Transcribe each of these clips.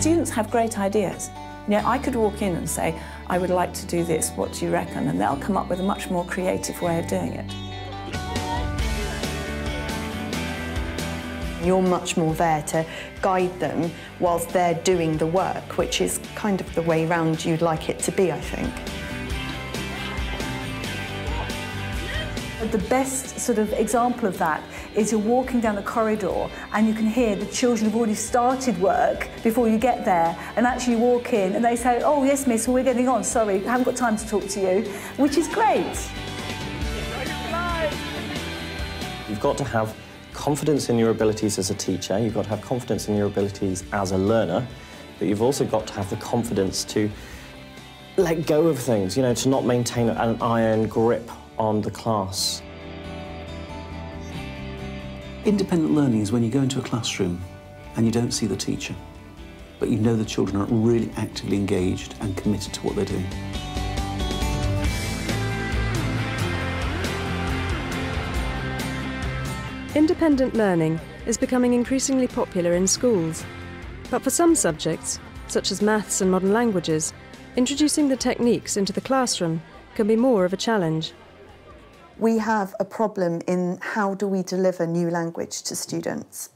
Students have great ideas. You know, I could walk in and say, I would like to do this, what do you reckon? And they'll come up with a much more creative way of doing it. You're much more there to guide them whilst they're doing the work, which is kind of the way round you'd like it to be, I think. The best sort of example of that is you're walking down the corridor and you can hear the children have already started work before you get there, and actually you walk in and they say, oh yes miss, well, we're getting on, sorry, I haven't got time to talk to you, which is great. You've got to have confidence in your abilities as a teacher, you've got to have confidence in your abilities as a learner, but you've also got to have the confidence to let go of things, you know, to not maintain an iron grip on the class. Independent learning is when you go into a classroom and you don't see the teacher, but you know the children are really actively engaged and committed to what they're doing. Independent learning is becoming increasingly popular in schools, but for some subjects, such as maths and modern languages, introducing the techniques into the classroom can be more of a challenge. We have a problem in how do we deliver new language to students.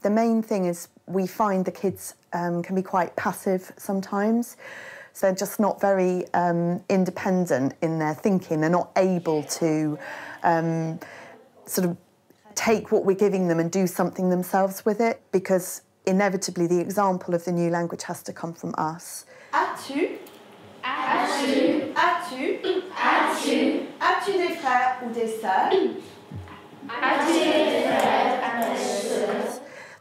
The main thing is we find the kids can be quite passive sometimes, so they're just not very independent in their thinking. They're not able to sort of take what we're giving them and do something themselves with it, because inevitably the example of the new language has to come from us. As-tu? As-tu? As-tu? As-tu? As-tu des frères ou des sœurs? As-tu des frères ou des sœurs?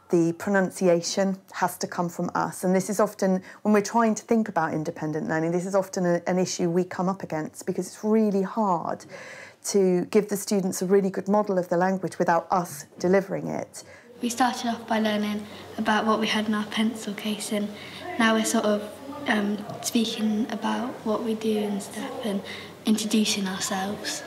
The pronunciation has to come from us, and this is often, when we're trying to think about independent learning, this is often an issue we come up against, because it's really hard to give the students a really good model of the language without us delivering it. We started off by learning about what we had in our pencil case, and now we're sort of speaking about what we do and stuff and introducing ourselves.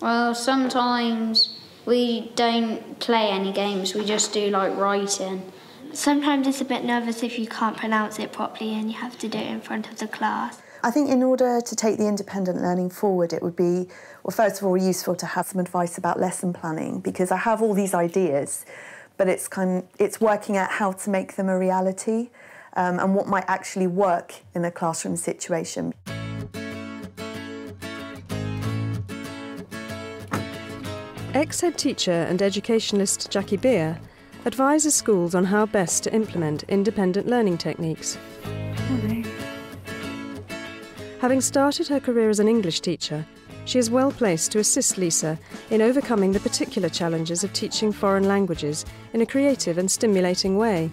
Well, sometimes we don't play any games, we just do like writing. Sometimes it's a bit nervous if you can't pronounce it properly and you have to do it in front of the class. I think in order to take the independent learning forward, it would be, well, first of all, useful to have some advice about lesson planning, because I have all these ideas, but it's working out how to make them a reality and what might actually work in a classroom situation. Ex-head teacher and educationalist Jackie Beer advises schools on how best to implement independent learning techniques. Having started her career as an English teacher, she is well placed to assist Lisa in overcoming the particular challenges of teaching foreign languages in a creative and stimulating way.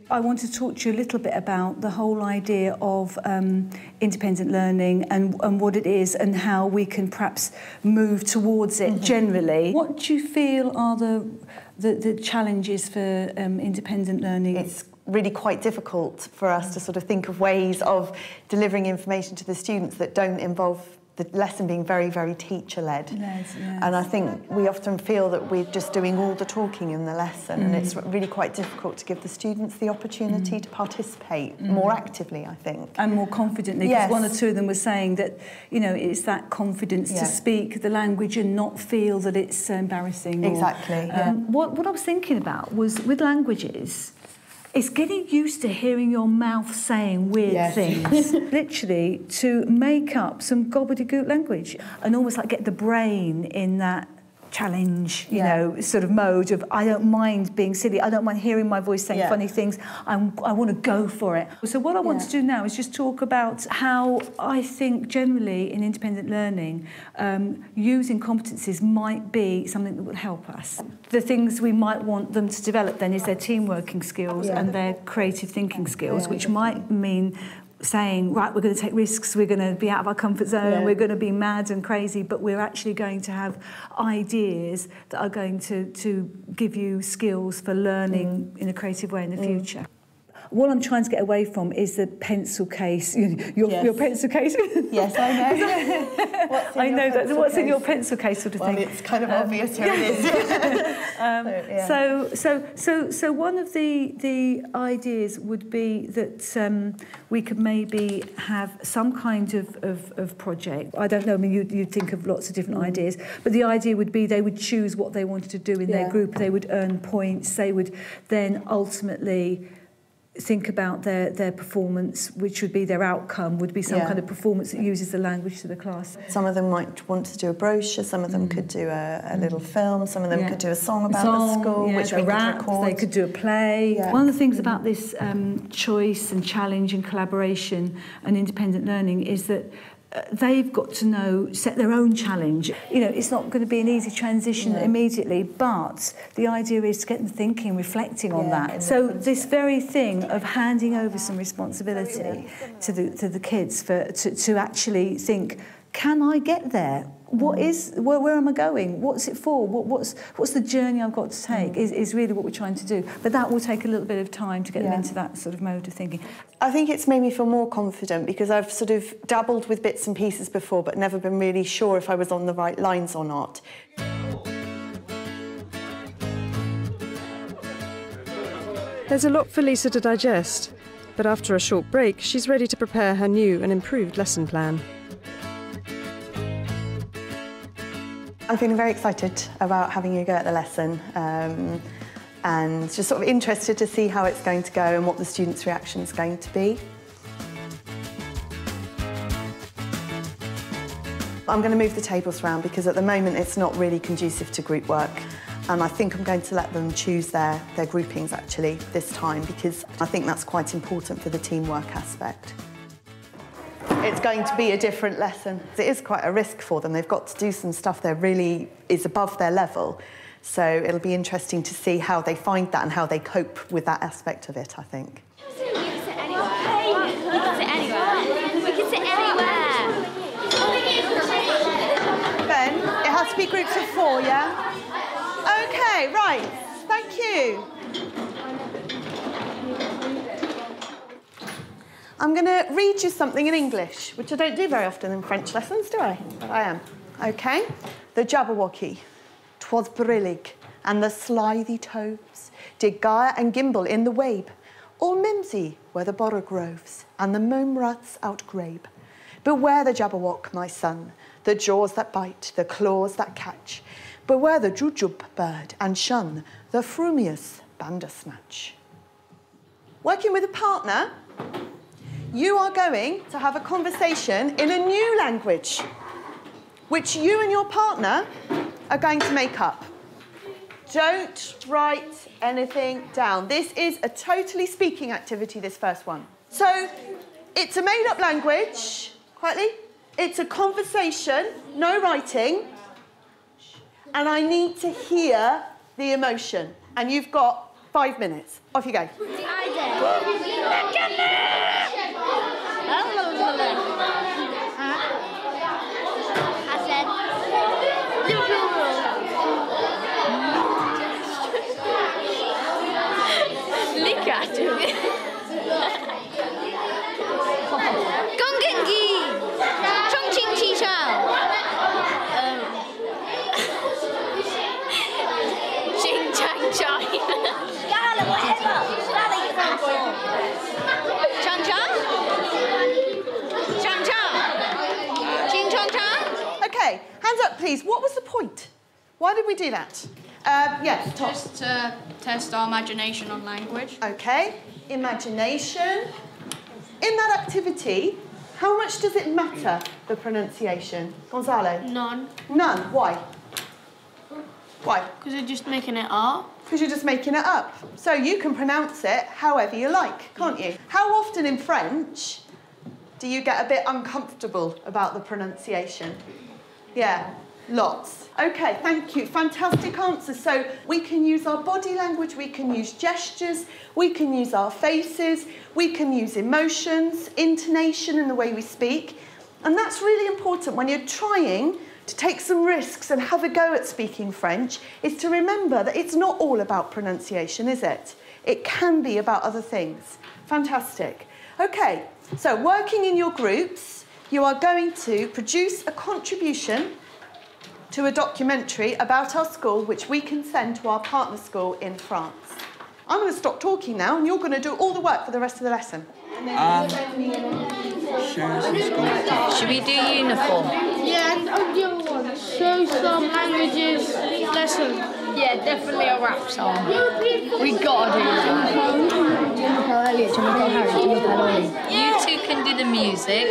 I want to talk to you a little bit about the whole idea of independent learning and what it is and how we can perhaps move towards it generally. What do you feel are the challenges for independent learning? It's really quite difficult for us to sort of think of ways of delivering information to the students that don't involve the lesson being very, very teacher-led. Yes. And I think we often feel that we're just doing all the talking in the lesson, and it's really quite difficult to give the students the opportunity to participate more actively, I think. And more confidently, because one or two of them were saying that, you know, it's that confidence to speak the language and not feel that it's embarrassing. Exactly. What I was thinking about was, with languages, it's getting used to hearing your mouth saying weird things. Literally, to make up some gobbledygook language and almost like get the brain in that challenge, you know, sort of mode of, I don't mind being silly, I don't mind hearing my voice saying funny things, I want to go for it. So what I want to do now is just talk about how I think generally in independent learning, using competencies might be something that will help us. The things we might want them to develop then is their team working skills and their creative thinking skills, which might mean saying, right, we're going to take risks, we're going to be out of our comfort zone, we're going to be mad and crazy, but we're actually going to have ideas that are going to give you skills for learning in a creative way in the future. what I'm trying to get away from is the pencil case. Your pencil case. Yes, I know. I know that. What's in your pencil case, sort of thing. Well, it's kind of obvious here it is. So one of the ideas would be that we could maybe have some kind of project. I don't know. I mean, you'd think of lots of different ideas, but the idea would be they would choose what they wanted to do in their group. They would earn points. They would then ultimately think about their performance, which would be their outcome, would be some kind of performance that uses the language to the class. Some of them might want to do a brochure, some of them could do a little film, some of them could do a song about the school, which we could record. They could do a play. Yeah. One of the things about this choice and challenge and collaboration and independent learning is that they've got to set their own challenge. It's not going to be an easy transition immediately, but the idea is to get them thinking, reflecting on that. So this very thing of handing over some responsibility to the kids to actually think, can I get there? Where am I going? What's it for? What's the journey I've got to take is really what we're trying to do. But that will take a little bit of time to get them into that sort of mode of thinking. I think it's made me feel more confident because I've sort of dabbled with bits and pieces before but never been really sure if I was on the right lines or not. There's a lot for Lisa to digest, but after a short break, she's ready to prepare her new and improved lesson plan. I'm feeling very excited about having a go at the lesson and just sort of interested to see how it's going to go and what the students' reaction is going to be. I'm going to move the tables around because at the moment it's not really conducive to group work, and I think I'm going to let them choose their groupings actually this time because I think that's quite important for the teamwork aspect. It's going to be a different lesson. It is quite a risk for them. They've got to do some stuff that really is above their level. So it'll be interesting to see how they find that and how they cope with that aspect of it, I think. We can sit anywhere. We can sit anywhere. We can sit anywhere. Ben, it has to be groups of 4, yeah? OK, right. Thank you. I'm going to read you something in English, which I don't do very often in French lessons, do I? But I am. OK. The Jabberwocky, 'twas brillig, and the slithy toves did gyre and gimble in the wabe. All mimsy were the borogroves, and the mome-rats outgrabe. Beware the Jabberwock, my son, the jaws that bite, the claws that catch. Beware the jujube bird, and shun the frumious bandersnatch. Working with a partner, you are going to have a conversation in a new language, which you and your partner are going to make up. Don't write anything down. This is a totally speaking activity, this first one. So it's a made-up language, quietly. It's a conversation, no writing, and I need to hear the emotion. And you've got 5 minutes. Off you go. Okay, hands up, please. What was the point? Why did we do that? Yes, Tom. Just to test our imagination on language. Okay, imagination. In that activity, how much does it matter, the pronunciation? Gonzalo? None. None. Why? Why? Because you're just making it up. Because you're just making it up. So you can pronounce it however you like, can't you? How often in French do you get a bit uncomfortable about the pronunciation? Yeah, lots. OK, thank you. Fantastic answers. So we can use our body language, we can use gestures, we can use our faces, we can use emotions, intonation in the way we speak. And that's really important when you're trying to take some risks and have a go at speaking French, is to remember that it's not all about pronunciation, is it? It can be about other things. Fantastic. Okay, so working in your groups, you are going to produce a contribution to a documentary about our school, which we can send to our partner school in France. I'm going to stop talking now, and you're going to do all the work for the rest of the lesson. Should we do uniform? Yeah, and the other one. Show some languages lesson. Yeah, definitely a rap song. We gotta do that. You two can do the music.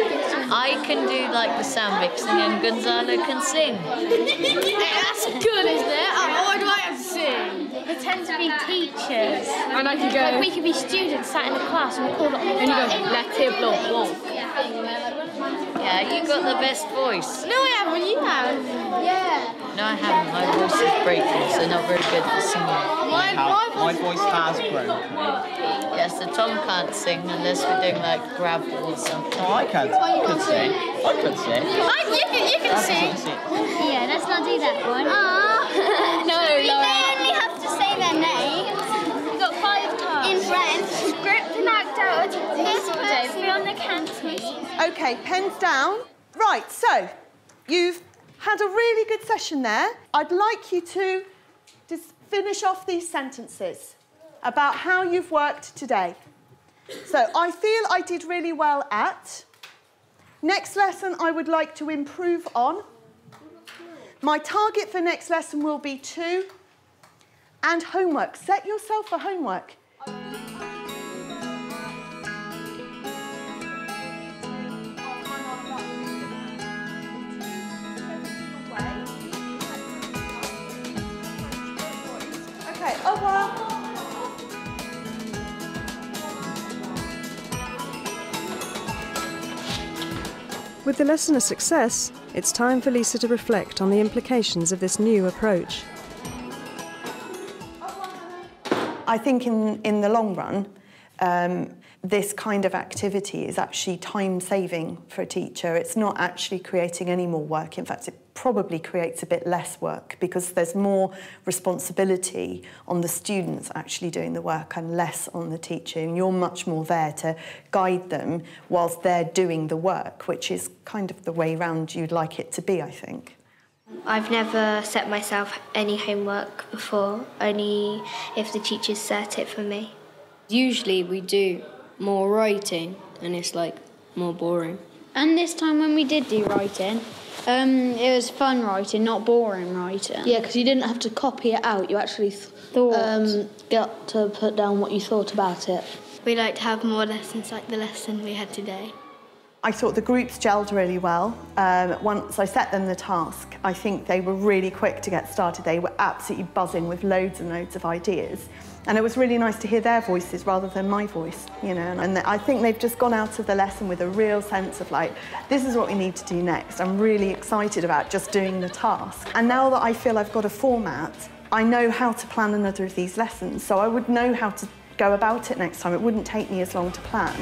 I can do like the sound mixing, and Gonzalo can sing. That's good, isn't it? Why do I have to sing? Pretend to be teachers. And I can go. Like we could be students sat in the class and call it. And you go, let it blow. Yeah, you got the best voice. No, I haven't. You have. Yeah. No, I haven't. My voice is breaking, so not very good for singing. My voice has broken. Yes, so Tom can't sing unless we're doing like gravel or something. Oh, I can. I could sing. I could sing. You can sing. Yeah, let's not do that one. No, we may only have to say their names. We've got 5 cards. In French. Script and act out. This person on the canteen. Okay, pens down. Right, so you've had a really good session there. I'd like you to just finish off these sentences about how you've worked today. So I feel I did really well at. Next lesson I would like to improve on. My target for next lesson will be 2. And homework. Set yourself a homework. Okay, au revoir. With the lesson a success, it's time for Lisa to reflect on the implications of this new approach. I think in the long run, this kind of activity is actually time-saving for a teacher. It's not actually creating any more work. In fact, it probably creates a bit less work because there's more responsibility on the students actually doing the work and less on the teacher. And you're much more there to guide them whilst they're doing the work, which is kind of the way round you'd like it to be, I think. I've never set myself any homework before, only if the teachers set it for me. Usually we do more writing and it's like more boring. And this time when we did do writing, it was fun writing, not boring writing. Yeah, because you didn't have to copy it out, you actually got to put down what you thought about it. We like to have more lessons like the lesson we had today. I thought the groups gelled really well. Once I set them the task, I think they were really quick to get started. They were absolutely buzzing with loads and loads of ideas. And it was really nice to hear their voices rather than my voice, you know. And I think they've just gone out of the lesson with a real sense of like, this is what we need to do next. I'm really excited about just doing the task. And now that I feel I've got a format, I know how to plan another of these lessons. So I would know how to go about it next time. It wouldn't take me as long to plan.